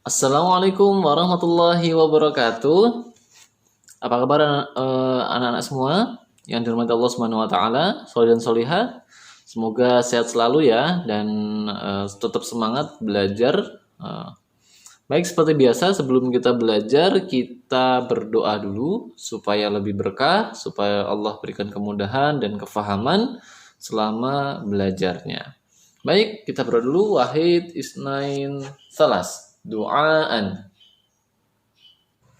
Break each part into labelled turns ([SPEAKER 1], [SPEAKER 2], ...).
[SPEAKER 1] Assalamualaikum warahmatullahi wabarakatuh. Apa kabar anak-anak semua yang dirahmati Allah Subhanahu wa taala, sholih dan sholihah. Semoga sehat selalu ya dan tetap semangat belajar. Eh, Baik, seperti biasa sebelum kita belajar, kita berdoa dulu supaya lebih berkah, supaya Allah berikan kemudahan dan kefahaman selama belajarnya. Baik, kita berdoa dulu. Wahid isnain salas. Duaan.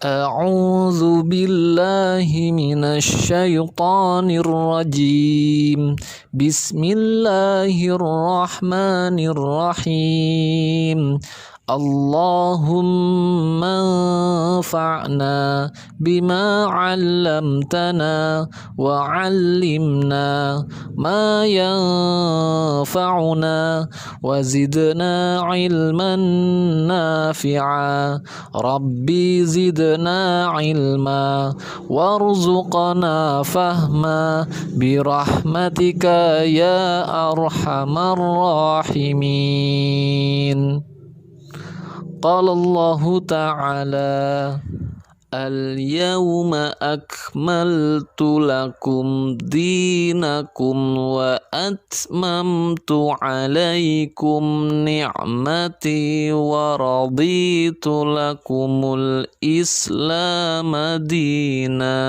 [SPEAKER 2] أعوذ بالله من الشيطان الرجيم بسم الله الرحمن الرحيم اللهم انفعنا بما علمتنا وعلمنا ما ينفعنا وزدنا علما نافعا ربي زدنا علما وارزقنا فهما برحمتك يا أرحم الراحمين. قال الله تعالى اليوم أكملت لكم دينكم وأتممت عليكم نعمتي ورضيت لكم الإسلام دينا.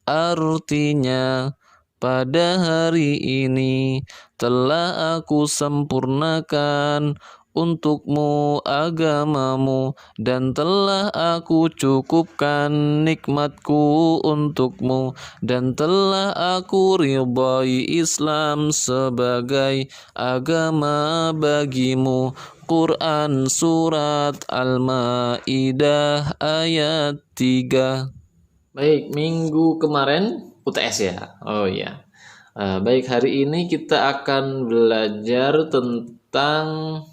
[SPEAKER 2] Artinya, pada hari ini telah aku sempurnakan untukmu agamamu dan telah aku cukupkan nikmatku untukmu dan telah aku ridhai Islam sebagai agama bagimu. Quran Surat Al-Ma'idah ayat 3.
[SPEAKER 1] Baik, minggu kemarin UTS ya. Oh iya. Baik, hari ini kita akan belajar tentang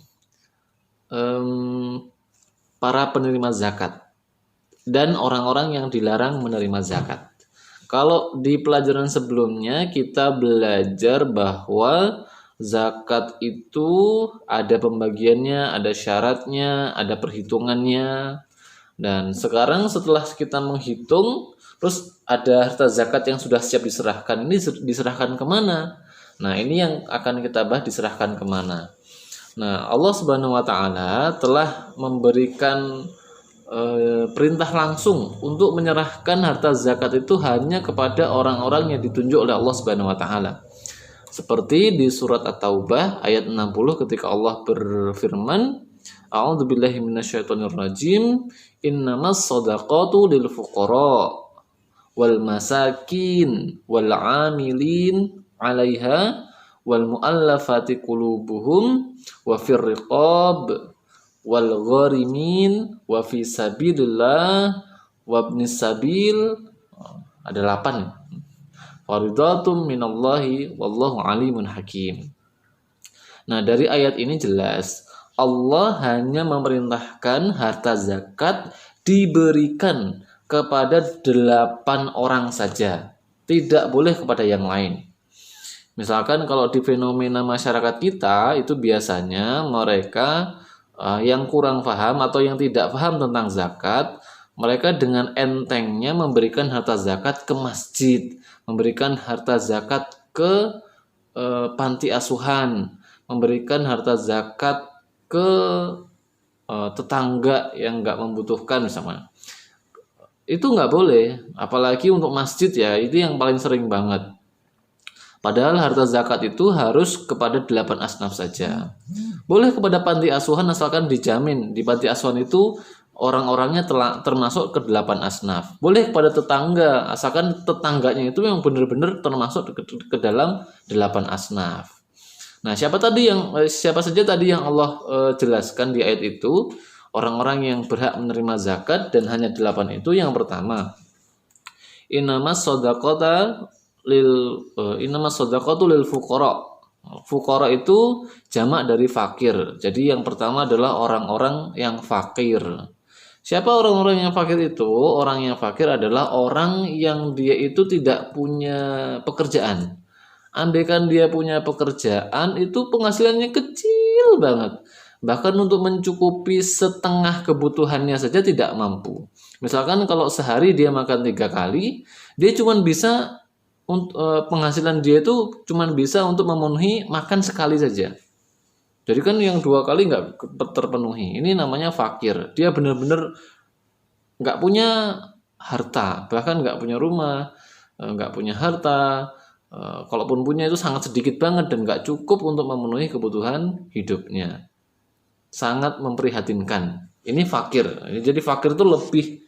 [SPEAKER 1] para penerima zakat dan orang-orang yang dilarang menerima zakat. Kalau di pelajaran sebelumnya kita belajar bahwa zakat itu ada pembagiannya, ada syaratnya, ada perhitungannya. Dan sekarang setelah kita menghitung, terus ada harta zakat yang sudah siap diserahkan. Ini diserahkan kemana? Nah, ini yang akan kita bahas, diserahkan kemana. Nah, Allah Subhanahu wa taala telah memberikan perintah langsung untuk menyerahkan harta zakat itu hanya kepada orang-orang yang ditunjuk oleh Allah Subhanahu wa taala. Seperti di surat At-Taubah ayat 60 ketika Allah berfirman, A'udzubillahi minasyaitonirrajim, innamas shadaqatu lil fuqara wal masakin wal 'amilin 'alaiha wal mu'allafati qulubuhum wa fir riqab wal gharimin wa fi sabilillah wa ibnis sabil. Ada 8. Faridatum minallahi wallahu alimun hakim. Nah, dari ayat ini jelas Allah hanya memerintahkan harta zakat diberikan kepada 8 orang saja. Tidak boleh kepada yang lain. Misalkan kalau di fenomena masyarakat kita itu biasanya mereka yang kurang paham atau yang tidak paham tentang zakat, mereka dengan entengnya memberikan harta zakat ke masjid, memberikan harta zakat ke panti asuhan, memberikan harta zakat ke tetangga yang nggak membutuhkan misalnya. Itu nggak boleh, apalagi untuk masjid ya, itu yang paling sering banget. Padahal harta zakat itu harus kepada 8 asnaf saja. Boleh kepada panti asuhan asalkan dijamin di panti asuhan itu orang-orangnya termasuk ke 8 asnaf. Boleh kepada tetangga asalkan tetangganya itu memang benar-benar termasuk ke dalam 8 asnaf. Nah, siapa saja tadi yang Allah jelaskan di ayat itu, orang-orang yang berhak menerima zakat dan hanya 8 itu. Yang pertama, innamas shadaqatu lil fuqara. Fuqara itu jamak dari fakir. Jadi yang pertama adalah orang-orang yang fakir. Siapa orang-orang yang fakir itu? Orang yang fakir adalah orang yang dia itu tidak punya pekerjaan. Andaikan dia punya pekerjaan, itu penghasilannya kecil banget. Bahkan untuk mencukupi setengah kebutuhannya saja tidak mampu. Misalkan kalau sehari dia makan 3 kali, dia cuma bisa penghasilan dia itu cuma bisa untuk memenuhi makan sekali saja. Jadi kan yang 2 kali nggak terpenuhi. Ini namanya fakir. Dia benar-benar nggak punya harta, bahkan nggak punya rumah, nggak punya harta. Kalaupun punya itu sangat sedikit banget dan nggak cukup untuk memenuhi kebutuhan hidupnya. Sangat memprihatinkan. Ini fakir. Jadi fakir itu lebih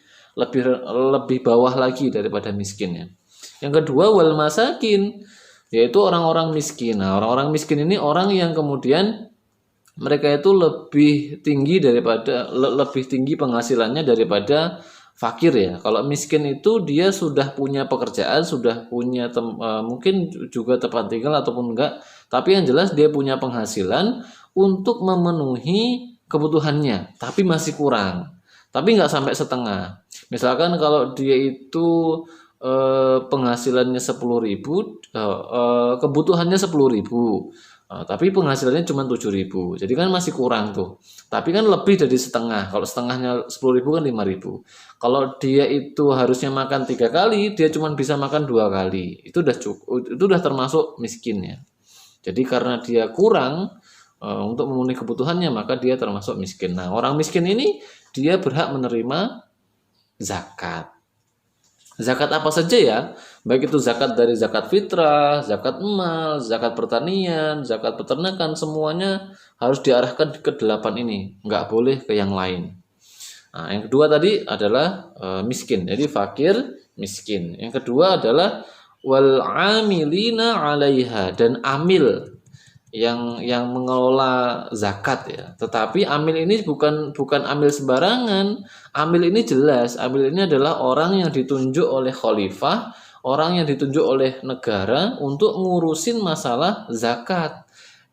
[SPEAKER 1] bawah lagi daripada miskin ya. Yang kedua wal masakin, yaitu orang-orang miskin. Nah, orang-orang miskin ini orang yang kemudian mereka itu lebih tinggi penghasilannya daripada fakir ya. Kalau miskin itu dia sudah punya pekerjaan, sudah punya mungkin juga tempat tinggal ataupun enggak, tapi yang jelas dia punya penghasilan untuk memenuhi kebutuhannya, tapi masih kurang. Tapi nggak sampai setengah. Misalkan kalau dia itu penghasilannya 10.000, kebutuhannya 10.000. Tapi penghasilannya cuma 7.000, jadi kan masih kurang tuh. Tapi kan lebih dari setengah. Kalau setengahnya 10.000 kan 5.000. Kalau dia itu harusnya makan 3 kali, dia cuma bisa makan 2 kali. Itu udah cukup, itu udah termasuk miskin ya. Jadi karena dia kurang untuk memenuhi kebutuhannya, maka dia termasuk miskin. Nah, orang miskin ini dia berhak menerima zakat. Zakat apa saja ya? Baik itu zakat dari zakat fitrah, zakat emas, zakat pertanian, zakat peternakan, semuanya harus diarahkan ke 8 ini. Nggak boleh ke yang lain. Nah, yang kedua tadi adalah miskin. Jadi fakir, miskin. Yang kedua adalah wal amilina 'alaiha, dan amil yang mengelola zakat ya. Tetapi amil ini bukan amil sembarangan. Amil ini jelas, amil ini adalah orang yang ditunjuk oleh khalifah, orang yang ditunjuk oleh negara untuk ngurusin masalah zakat.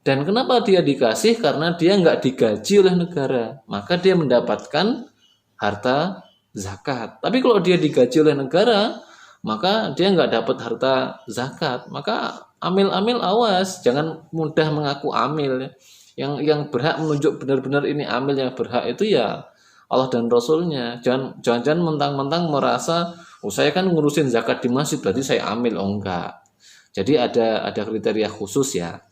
[SPEAKER 1] Dan kenapa dia dikasih? Karena dia nggak digaji oleh negara, maka dia mendapatkan harta zakat. Tapi kalau dia digaji oleh negara, maka dia nggak dapat harta zakat. Maka amil-amil awas, jangan mudah mengaku amil. Yang berhak menunjuk benar-benar ini amil yang berhak itu ya Allah dan Rasulnya. Jangan mentang-mentang merasa, oh saya kan ngurusin zakat di masjid berarti saya amil. Oh enggak. Jadi ada kriteria khusus ya.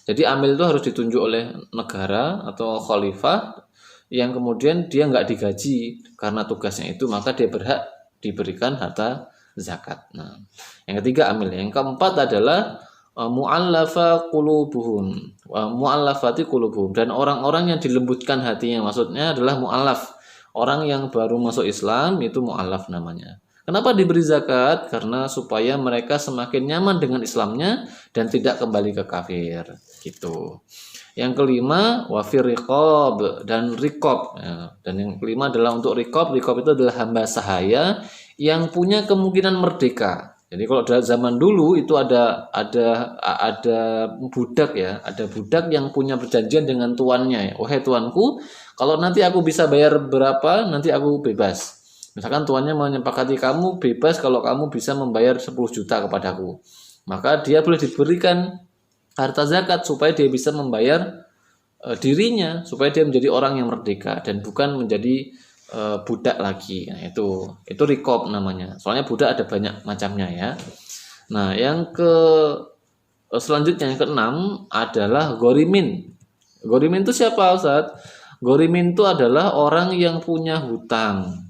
[SPEAKER 1] Jadi amil itu harus ditunjuk oleh negara atau khalifah yang kemudian dia nggak digaji karena tugasnya itu, maka dia berhak diberikan harta zakat. Nah, yang ketiga amil. Yang keempat adalah mu'allafa qulubuhum, mu'allafati qulubuhum, dan orang-orang yang dilembutkan hatinya. Maksudnya adalah mu'allaf, orang yang baru masuk Islam itu mu'allaf namanya. Kenapa diberi zakat? Karena supaya mereka semakin nyaman dengan Islamnya dan tidak kembali ke kafir gitu. Yang kelima wafir riqab, dan riqab ya. Dan yang kelima adalah untuk riqab. Riqab itu adalah hamba sahaya yang punya kemungkinan merdeka. Jadi kalau zaman dulu itu ada budak ya, ada budak yang punya perjanjian dengan tuannya ya. Wahai tuanku, kalau nanti aku bisa bayar berapa, nanti aku bebas. Misalkan tuannya menyepakati kamu bebas kalau kamu bisa membayar 10 juta kepadaku. Maka dia boleh diberikan harta zakat supaya dia bisa membayar dirinya, supaya dia menjadi orang yang merdeka dan bukan menjadi budak lagi. Nah, itu riqab namanya. Soalnya budak ada banyak macamnya ya. Nah, yang selanjutnya yang keenam adalah gorimin. Gorimin itu siapa, Ustaz? Gorimin itu adalah orang yang punya hutang.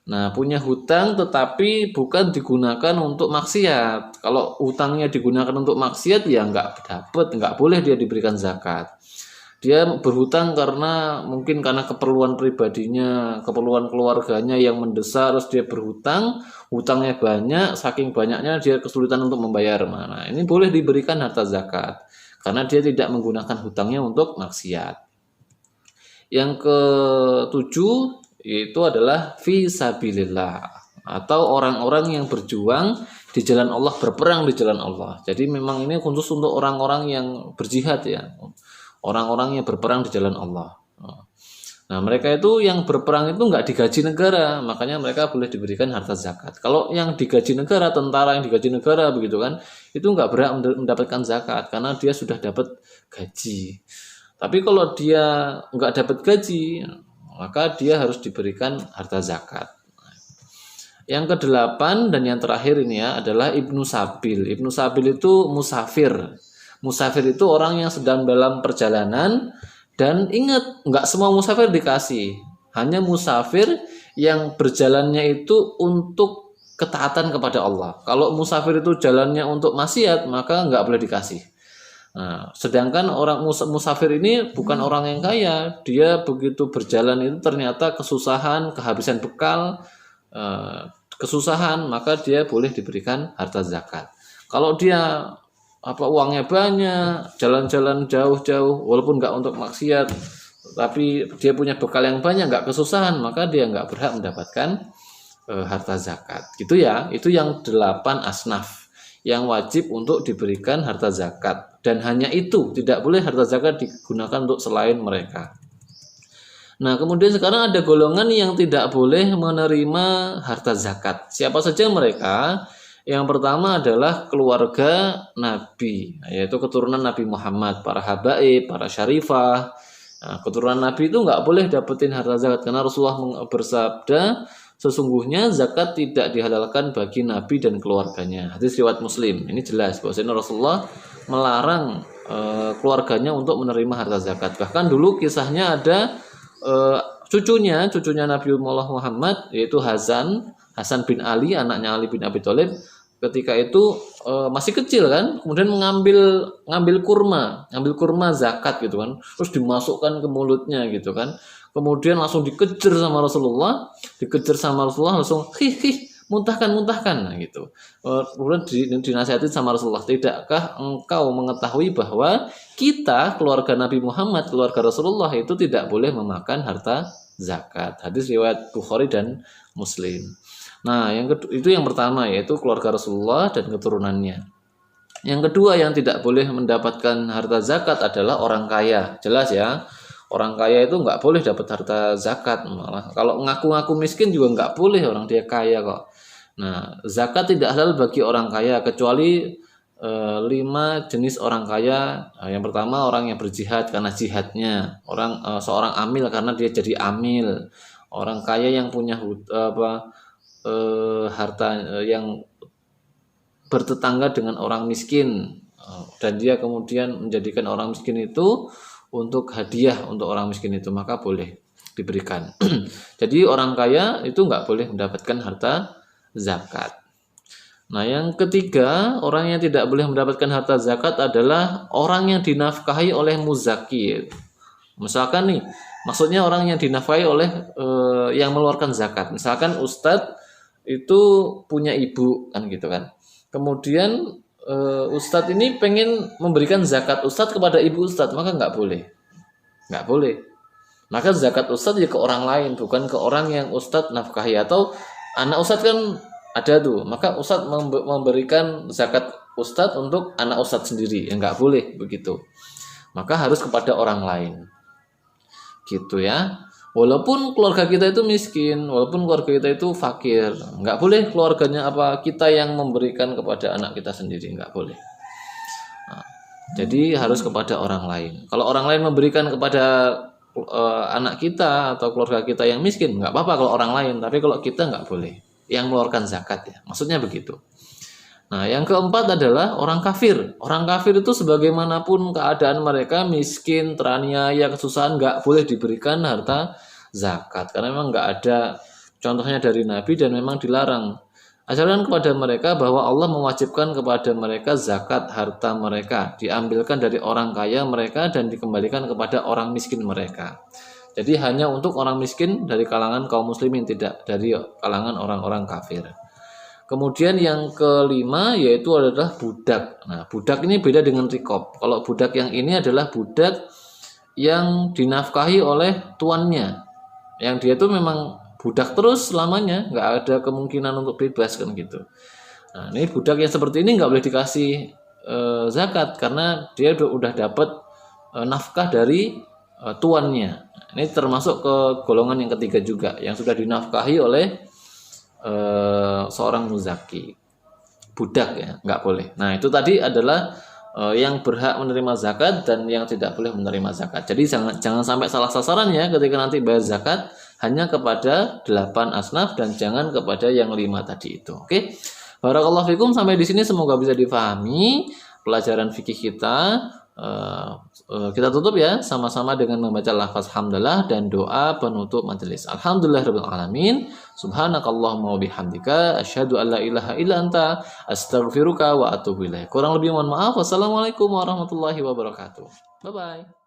[SPEAKER 1] Nah, punya hutang tetapi bukan digunakan untuk maksiat. Kalau hutangnya digunakan untuk maksiat ya nggak boleh dia diberikan zakat. Dia berhutang mungkin karena keperluan pribadinya, keperluan keluarganya yang mendesak, terus dia berhutang, hutangnya banyak, saking banyaknya dia kesulitan untuk membayar. Nah, ini boleh diberikan harta zakat karena dia tidak menggunakan hutangnya untuk maksiat. Yang ketujuh itu adalah fisabilillah, atau orang-orang yang berjuang di jalan Allah, berperang di jalan Allah. Jadi memang ini khusus untuk orang-orang yang berjihad ya, orang-orang yang berperang di jalan Allah. Nah, mereka itu yang berperang itu nggak digaji negara, makanya mereka boleh diberikan harta zakat. Kalau yang digaji negara, tentara yang digaji negara begitu kan, itu nggak berhak mendapatkan zakat karena dia sudah dapat gaji. Tapi kalau dia nggak dapat gaji, maka dia harus diberikan harta zakat. Yang kedelapan dan yang terakhir ini ya adalah Ibnu Sabil. Ibnu Sabil itu musafir. Musafir itu orang yang sedang dalam perjalanan, dan ingat nggak semua musafir dikasih. Hanya musafir yang berjalannya itu untuk ketaatan kepada Allah. Kalau musafir itu jalannya untuk maksiat, maka nggak boleh dikasih. Nah, sedangkan orang musafir ini bukan orang yang kaya, dia begitu berjalan itu ternyata kesusahan, kehabisan bekal, kesusahan, maka dia boleh diberikan harta zakat. Kalau dia uangnya banyak, jalan-jalan jauh-jauh, walaupun nggak untuk maksiat, tapi dia punya bekal yang banyak, nggak kesusahan, maka dia nggak berhak mendapatkan harta zakat. Gitu ya, itu yang 8 asnaf yang wajib untuk diberikan harta zakat, dan hanya itu, tidak boleh harta zakat digunakan untuk selain mereka. Nah, kemudian sekarang ada golongan yang tidak boleh menerima harta zakat. Siapa saja mereka? Yang pertama adalah keluarga Nabi, yaitu keturunan Nabi Muhammad, para habaib, para syarifah. Nah, keturunan Nabi itu nggak boleh dapetin harta zakat karena Rasulullah bersabda, sesungguhnya zakat tidak dihalalkan bagi Nabi dan keluarganya. Hadis riwayat Muslim. Ini jelas bahwasanya Rasulullah melarang keluarganya untuk menerima harta zakat. Bahkan dulu kisahnya ada cucunya Nabi Muhammad, yaitu Hasan bin Ali, anaknya Ali bin Abi Thalib. Ketika itu masih kecil kan, kemudian ngambil kurma zakat gitu kan, terus dimasukkan ke mulutnya gitu kan, kemudian langsung dikejar sama Rasulullah langsung muntahkan nah, gitu. Kemudian dinasihati sama Rasulullah, tidakkah engkau mengetahui bahwa kita keluarga Nabi Muhammad, keluarga Rasulullah itu tidak boleh memakan harta zakat. Hadis riwayat Bukhari dan Muslim. Nah, itu yang pertama, yaitu keluarga Rasulullah dan keturunannya. Yang kedua yang tidak boleh mendapatkan harta zakat adalah orang kaya. Jelas ya, orang kaya itu nggak boleh dapat harta zakat. Malah kalau ngaku-ngaku miskin juga nggak boleh, orang dia kaya kok. Nah, zakat tidak halal bagi orang kaya kecuali 5 jenis orang kaya. Yang pertama, orang yang berjihad karena jihadnya, seorang amil karena dia jadi amil, orang kaya yang punya harta yang bertetangga dengan orang miskin, dan dia kemudian menjadikan orang miskin itu untuk hadiah untuk orang miskin itu, maka boleh diberikan. Jadi orang kaya itu nggak boleh mendapatkan harta zakat. Nah, yang ketiga, orang yang tidak boleh mendapatkan harta zakat adalah orang yang dinafkahi oleh muzaki. Misalkan nih, maksudnya orang yang dinafkahi oleh yang mengeluarkan zakat. Misalkan ustadz itu punya ibu kan gitu kan. Kemudian ustadz ini pengen memberikan zakat ustadz kepada ibu ustadz, maka nggak boleh. Maka zakat ustadz ya ke orang lain, bukan ke orang yang ustadz nafkahi. Atau anak ustadz kan ada tuh, maka ustadz memberikan zakat ustadz untuk anak ustadz sendiri, ya nggak boleh begitu. Maka harus kepada orang lain, gitu ya. Walaupun keluarga kita itu miskin, walaupun keluarga kita itu fakir, nggak boleh keluarganya kita yang memberikan kepada anak kita sendiri, nggak boleh. Nah, jadi harus kepada orang lain. Kalau orang lain memberikan kepada anak kita atau keluarga kita yang miskin, nggak apa-apa kalau orang lain, tapi kalau kita nggak boleh yang mengeluarkan zakat ya, maksudnya begitu. Nah, yang keempat adalah orang kafir. Orang kafir itu sebagaimanapun keadaan mereka, miskin, teraniaya, kesusahan, nggak boleh diberikan harta zakat karena memang nggak ada contohnya dari Nabi dan memang dilarang. Ajarkan kepada mereka bahwa Allah mewajibkan kepada mereka zakat harta mereka diambilkan dari orang kaya mereka dan dikembalikan kepada orang miskin mereka. Jadi hanya untuk orang miskin dari kalangan kaum muslimin, tidak dari kalangan orang-orang kafir. Kemudian yang kelima yaitu adalah budak. Nah, budak ini beda dengan rikob. Kalau budak yang ini adalah budak yang dinafkahi oleh tuannya, yang dia itu memang budak terus selamanya, nggak ada kemungkinan untuk bebas kan gitu. Nah, ini budak yang seperti ini nggak boleh dikasih zakat karena dia udah dapat nafkah dari tuannya. Ini termasuk ke golongan yang ketiga juga, yang sudah dinafkahi oleh seorang muzaki. Budak ya, nggak boleh. Nah, itu tadi adalah yang berhak menerima zakat dan yang tidak boleh menerima zakat. Jadi jangan sampai salah sasaran ya ketika nanti bayar zakat hanya kepada 8 asnaf dan jangan kepada yang 5 tadi itu. Oke. Barakallahu fikum, sampai di sini semoga bisa difahami pelajaran fikih kita. Kita tutup ya sama-sama dengan membaca lafaz hamdalah dan doa penutup majelis. Alhamdulillahirabbil alamin. Subhanakallahumma wa bihamdika asyhadu an la ilaha illa anta astaghfiruka wa atubu ilaik. Kurang lebih mohon maaf. Wassalamualaikum warahmatullahi wabarakatuh. Bye bye.